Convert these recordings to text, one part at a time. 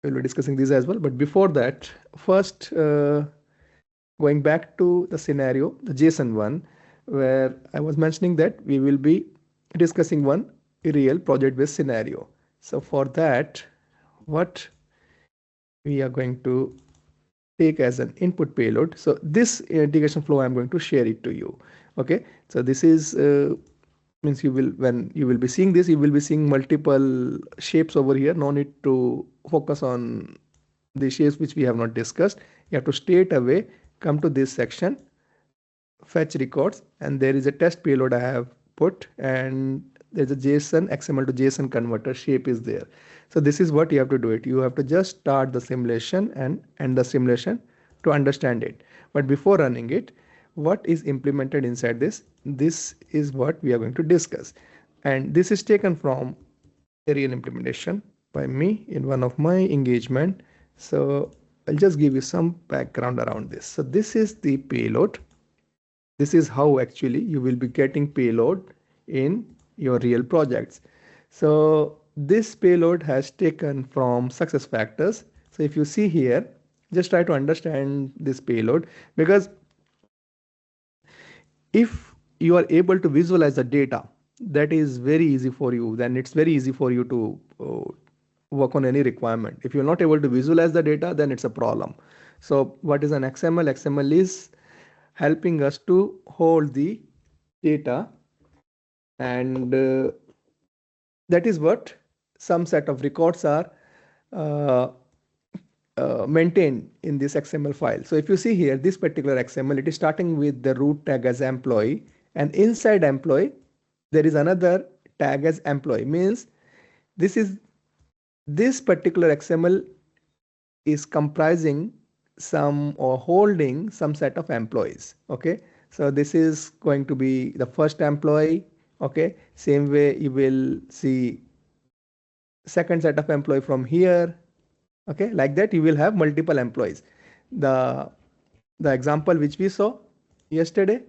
we'll be discussing these as well. But before that, first, going back to the scenario, the JSON one, where I was mentioning that we will be discussing one real project-based scenario. So for that, what we are going to take as an input payload. So this integration flow, I'm going to share it to you. Okay, so this is means you will, when you will be seeing this, you will be seeing multiple shapes over here. No need to focus on the shapes which we have not discussed. You have to straight away come to this section, fetch records, and there is a test payload I have put, and there's a JSON XML to JSON converter shape is there. So this is what you have to do it. You have to just start the simulation and end the simulation to understand it. But before running it, what is implemented inside this? This is what we are going to discuss. And this is taken from a real implementation by me in one of my engagement. So I'll just give you some background around this. So this is the payload. This is how actually you will be getting payload in your real projects. So this payload has taken from success factors. So if you see here, just try to understand this payload, because if you are able to visualize the data, that is very easy for you. Then it's very easy for you to work on any requirement. If you're not able to visualize the data, then it's a problem. So what is an XML? XML is helping us to hold the data, and that is what some set of records are maintained in this XML file. So if you see here, this particular XML, it is starting with the root tag as employee, and inside employee there is another tag as employee. Means this particular XML is comprising some or holding some set of employees. Okay, so this is going to be the first employee. Okay, same way you will see second set of employee from here. Okay, like that you will have multiple employees. The example which we saw yesterday,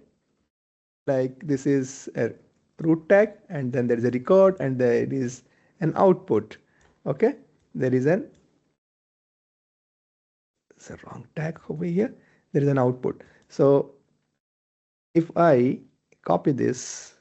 like this is a root tag, and then there is a record, and there is an output. Okay, there is an, it's a wrong tag over here, there is an output. So if I copy this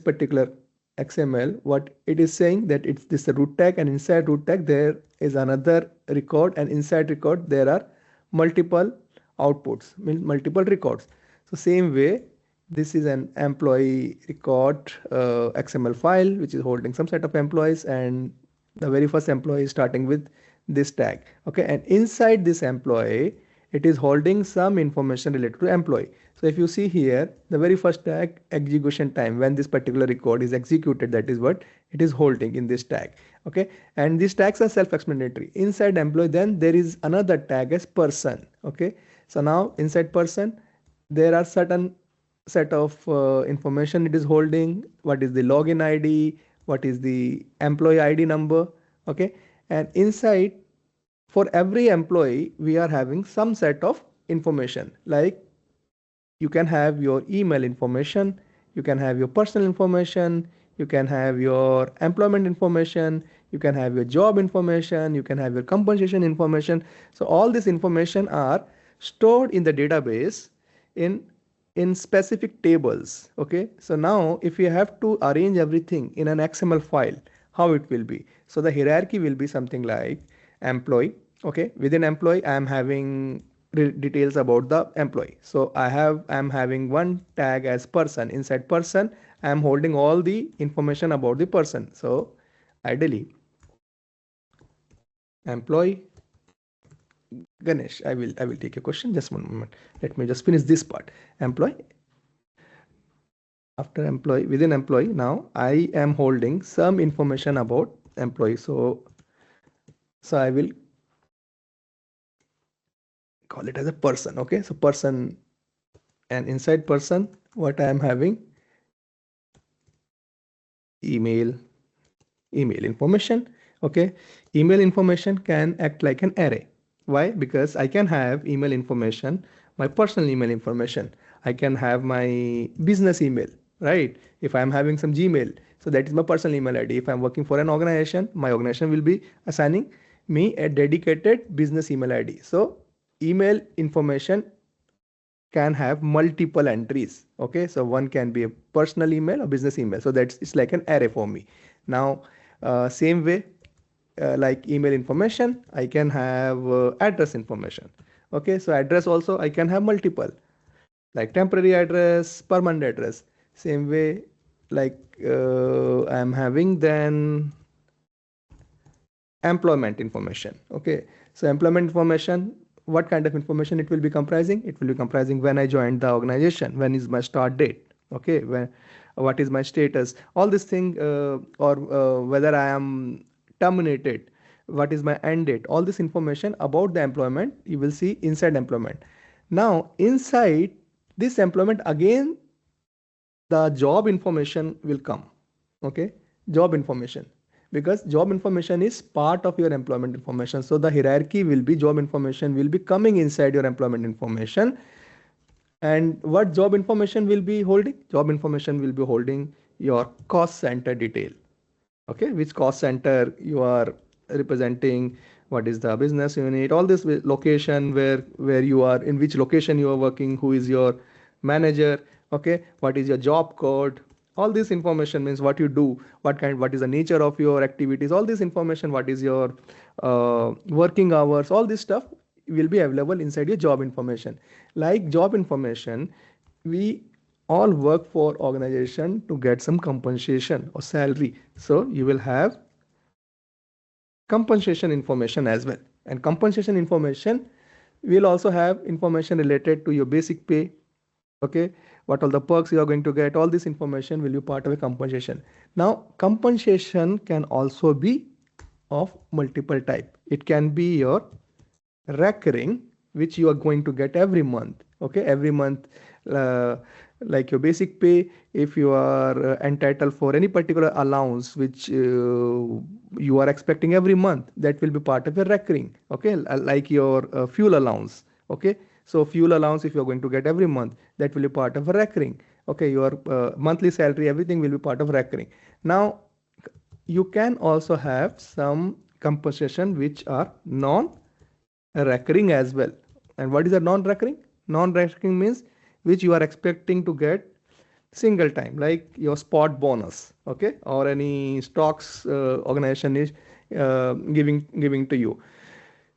particular XML, what it is saying that it's this root tag, and inside root tag there is another record, and inside record there are multiple outputs, means multiple records. So same way, this is an employee record XML file which is holding some set of employees, and the very first employee is starting with this tag. Okay, and inside this employee it is holding some information related to employee. So if you see here, the very first tag, execution time, when this particular record is executed, that is what it is holding in this tag. Okay, and these tags are self-explanatory. Inside employee, then there is another tag as person. Okay, so now inside person there are certain set of information it is holding. What is the login ID, what is the employee ID number. Okay, and inside, for every employee we are having some set of information, like you can have your email information, you can have your personal information, you can have your employment information, you can have your job information, you can have your compensation information. So all this information are stored in the database in specific tables. Okay, so now if you have to arrange everything in an XML file, how it will be? So the hierarchy will be something like employee. Okay, within employee I am having details about the employee. So I am having one tag as person. Inside person I am holding all the information about the person. So ideally employee Ganesh, I will take a question. Just one moment. Let me just finish this part. Employee. After employee, within employee, now I am holding some information about employee. So I will call it as a person. Okay, so person, and inside person what I am having, email information. Okay, email information can act like an array. Why? Because I can have email information, my personal email information, I can have my business email, right? If I'm having some Gmail, So that is my personal email ID. If I'm working for an organization, my organization will be assigning me a dedicated business email ID. So email information can have multiple entries. Okay, so one can be a personal email or business email. So that's it's like an array for me. Now, same way, like email information, I can have address information. Okay, so address also I can have multiple, like temporary address, permanent address. Same way, like I'm having then employment information. Okay, so employment information, what kind of information it will be comprising? It will be comprising when I joined the organization, when is my start date, okay, when, what is my status, all this thing, or whether I am terminated, what is my end date, all this information about the employment you will see inside employment. Now inside this employment again, the job information will come. Okay, job information, because job information is part of your employment information. So the hierarchy will be job information will be coming inside your employment information. And what job information will be holding? Job information will be holding your cost center detail. Okay, which cost center you are representing, what is the business unit, all this location, where you are, in which location you are working, who is your manager, okay, what is your job code, all this information means what you do, what is the nature of your activities, all this information, what is your working hours, all this stuff will be available inside your job information. Like job information, we all work for organization to get some compensation or salary. So you will have compensation information as well. And compensation information will also have information related to your basic pay. Okay, what all the perks you are going to get, all this information will be part of a compensation. Now, compensation can also be of multiple type. It can be your recurring, which you are going to get every month. Okay, every month, uh, like your basic pay, if you are entitled for any particular allowance which you are expecting every month, that will be part of your recurring. Okay, like your fuel allowance. Okay, so fuel allowance, if you are going to get every month, that will be part of a recurring. Okay, your monthly salary, everything will be part of recurring. Now you can also have some compensation which are non recurring as well. And what is a non-recurring? Non-recurring means which you are expecting to get single time, like your spot bonus, okay, or any stocks organization is giving to you.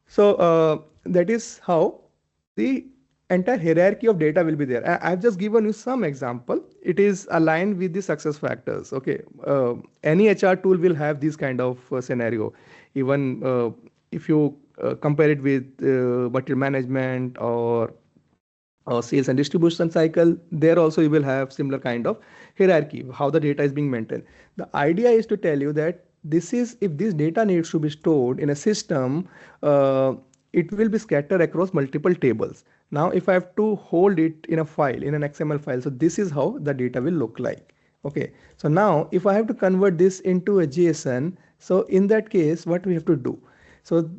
So that is how the entire hierarchy of data will be there. I've just given you some example. It is aligned with the success factors. Okay, any HR tool will have this kind of scenario. Even if you compare it with material management or sales and distribution cycle, there also you will have similar kind of hierarchy, how the data is being maintained. The idea is to tell you that this is, if this data needs to be stored in a system, it will be scattered across multiple tables. Now if I have to hold it in a file, in an XML file, so this is how the data will look like. Okay, so now if I have to convert this into a JSON, so in that case what we have to do? So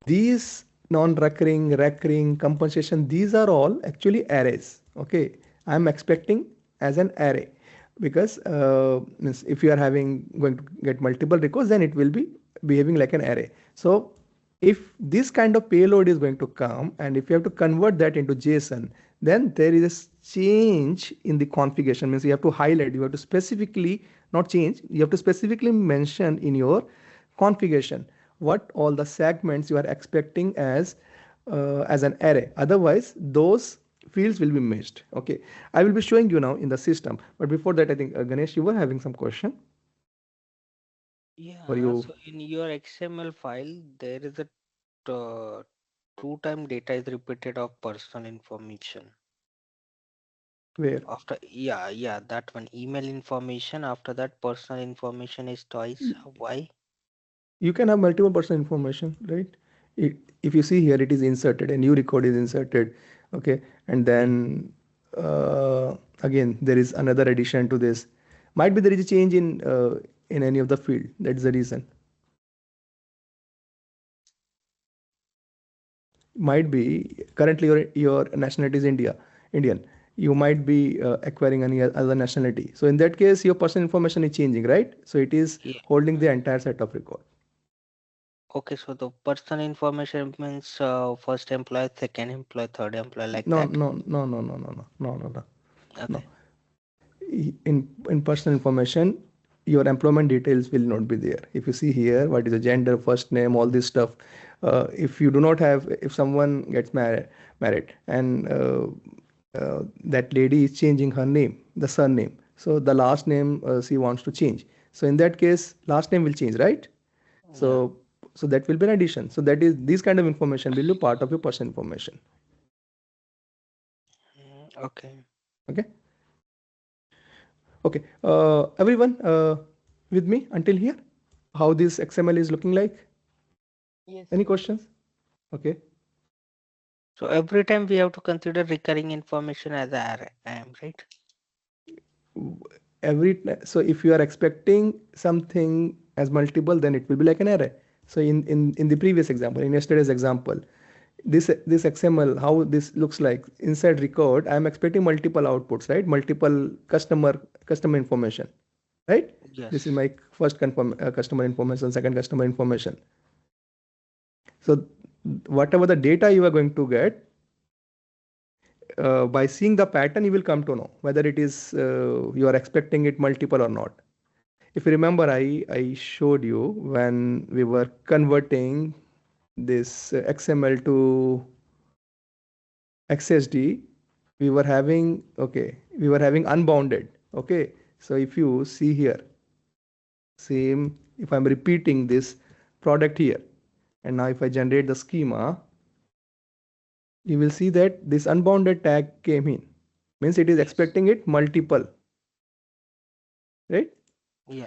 these non-recurring, recurring, compensation, these are all actually arrays. Okay, I'm expecting as an array, because means if you are going to get multiple records, then it will be behaving like an array. So if this kind of payload is going to come, and if you have to convert that into JSON, then there is a change in the configuration. Means you have to highlight, you have to specifically, not change, you have to specifically mention in your configuration what all the segments you are expecting as an array. Otherwise those fields will be missed. Okay, I will be showing you now in the system, but before that I think Ganesh, you were having some question, or Yeah, you, so in your XML file, there is a two-time data is repeated of personal information. where After, yeah, that one email information. After that, personal information is twice. Why? you can have multiple person information, right? If you see here, it is inserted, a new record is inserted. Okay, and Mm. then again there is another addition to this. Might be there is a change in any of the field, that's the reason. Might be currently your nationality is Indian. you might be acquiring any other nationality. So in that case, your personal information is changing, right? So it is Yeah. holding the entire set of record. Okay, so the personal information means first employee, second employee, third employee, like No, that. no, no, no, no, no, no, no, no, no. No. Okay. In personal information, your employment details will not be there. If you see here, what is the gender, first name, all this stuff. If you do not have, if someone gets married, and that lady is changing her name, the surname. So the last name she wants to change. So in that case, last name will change, right? Yeah. So so that will be an addition. So that is, these kind of information will be part of your personal information. Okay. Okay. Okay. Everyone with me until here? How this XML is looking like? Yes, Any sir. questions? Okay. So every time we have to consider recurring information as a array, I am right? So if you are expecting something as multiple, then it will be like an array. So in the previous example, in yesterday's example, this XML, how this looks like inside record, I am expecting multiple outputs, right? Multiple customer information, right? Yes. This is my first customer information, second customer information. So whatever the data you are going to get, by seeing the pattern, you will come to know whether it is you are expecting it multiple or not. If you remember, I showed you when we were converting this XML to XSD, we were having unbounded. Okay, so if you see here, same, if I'm repeating this product here, and now if I generate the schema, you will see that this unbounded tag came in. Means it is Yes. expecting it multiple, right? Yeah.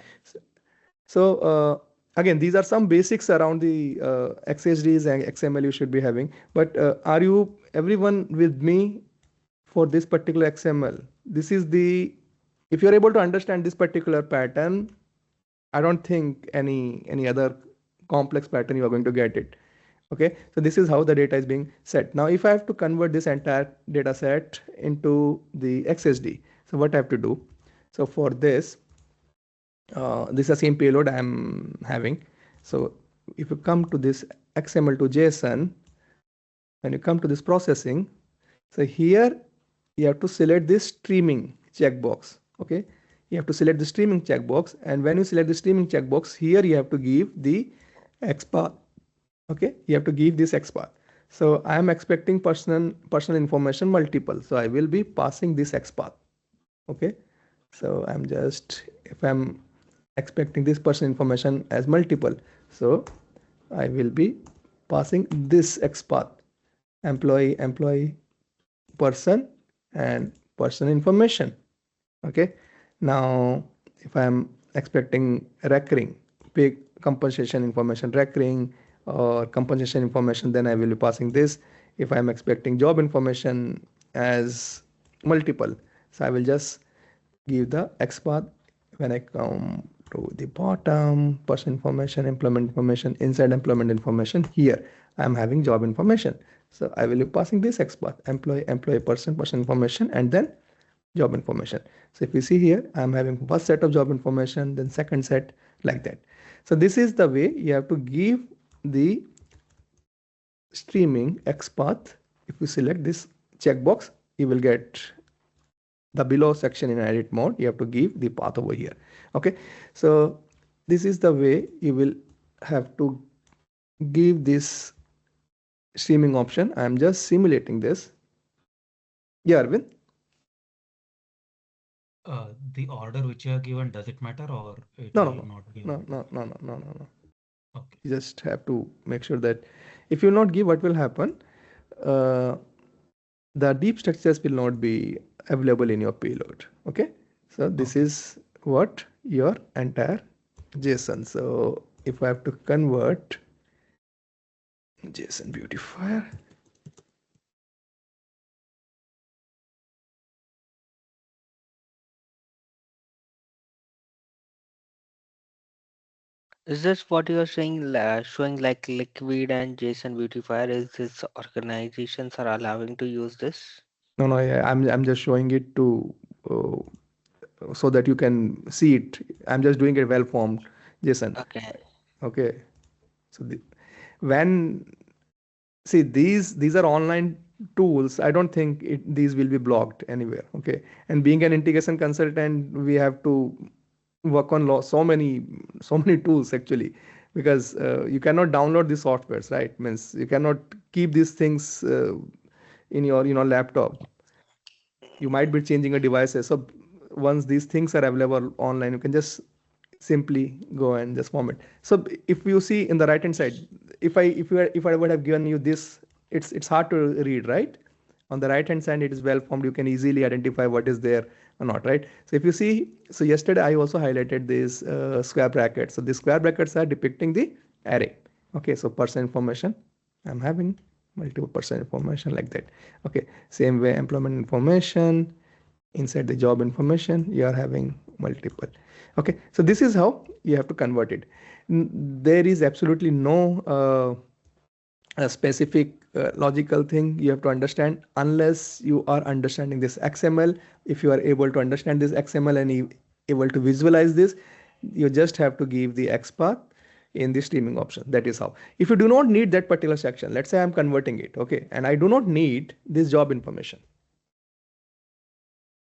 So again, these are some basics around the XHDs and XML you should be having. But are you everyone with me for this particular XML? This is the, if you're able to understand this particular pattern, I don't think any other complex pattern you are going to get it. Okay, so this is how the data is being set. Now, if I have to convert this entire data set into the XSD, so what I have to do? So for this, this is the same payload I'm having. So if you come to this XML to JSON, when you come to this processing, so here you have to select this streaming checkbox. Okay, you have to select the streaming checkbox, and when you select the streaming checkbox, here you have to give the XPath. Okay, you have to give this XPath. So I am expecting personal information multiple. So I will be passing this XPath. Okay, so I'm just, if I'm expecting this person information as multiple, so I will be passing this XPath, employee, person, and person information. Okay, now if I'm expecting recurring pay compensation information recurring or compensation information, then I will be passing this. If I'm expecting job information as multiple, so I will just give the XPath. When I come to the bottom, person information, employment information, inside employment information, here I'm having job information. So I will be passing this XPath, employee, person information, and then job information. So if you see here, I'm having first set of job information, then second set, like that. So this is the way you have to give the streaming XPath. If you select this checkbox, you will get the below section in edit mode. You have to give the path over here. Okay, so this is the way you will have to give this streaming option. I'm just simulating this. Yeah, Arvind. The order which you have given, does it matter or it No, no, will no, not give? no, no, no, no, no, no, no. Okay. You just have to make sure that if you not give, what will happen? Uh, the deep structures will not be available in your payload. Okay, so this Okay. is what your entire JSON. So if I have to convert JSON beautifier, Is this what you are saying, showing like Liquid and JSON Beautifier? Is this organizations are allowing to use this? No, no, yeah, I'm just showing it to so that you can see it. I'm just doing a well formed JSON. Okay. Okay. So when see these are online tools, I don't think these will be blocked anywhere. Okay. And being an integration consultant, we have to work on so many tools actually, because you cannot download these softwares, right? Means you cannot keep these things in your laptop. You might be changing a devices, so once these things are available online, you can just simply go and just form it. So if you see in the right hand side, if I would have given you this, it's hard to read, right? On the right hand side it is well formed, you can easily identify what is there or not, right? So if you see, so yesterday I also highlighted these square brackets. So these square brackets are depicting the array. Okay, so person information, I'm having multiple person information like that. Okay, same way employment information, inside the job information you are having multiple. Okay, so this is how you have to convert it. There is absolutely no a specific logical thing you have to understand unless you are understanding this XML. If you are able to understand this XML and able to visualize this, you just have to give the XPath in the streaming option. That is how. If you do not need that particular section, let's say I'm converting it, okay, and I do not need this job information.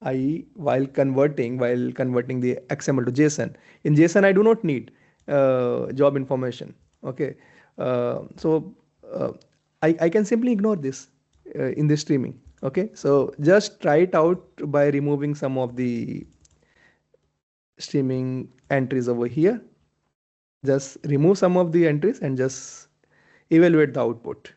While converting the XML to JSON. In JSON, I do not need job information. Okay, so uh, I can simply ignore this in the streaming. Okay, so just try it out by removing some of the streaming entries over here. Just remove some of the entries and just evaluate the output.